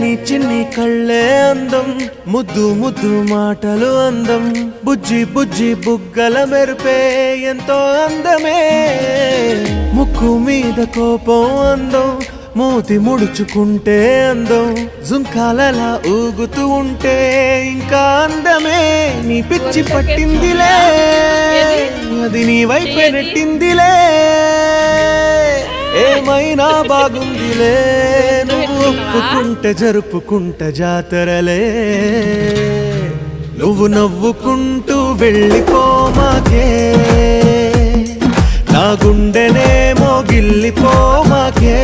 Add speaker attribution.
Speaker 1: చిన్ని చిన్ని కళ్ళే అందం, ముద్దు ముద్దు మాటలు అందం, బుజ్జి బుజ్జి బుగ్గల మెరుపే ఎంతో అందమే. ముక్కు మీద కోపం అందం, మూతి ముడుచుకుంటే అందం, జుంకాలలా ఊగుతూ ఉంటే ఇంకా అందమే. నీ పిచ్చి పట్టిందిలే, అది నీ వైపే నెట్టిందిలే. ఏమైనా బాగుందిలే, నువ్వు ఒప్పుకుంటే జరుపుకుంటే జాతరలే. నువ్వు నవ్వుకుంటూ వెళ్ళిపోమాకే, నా గుండెనేమో గిల్లిపోమాకే.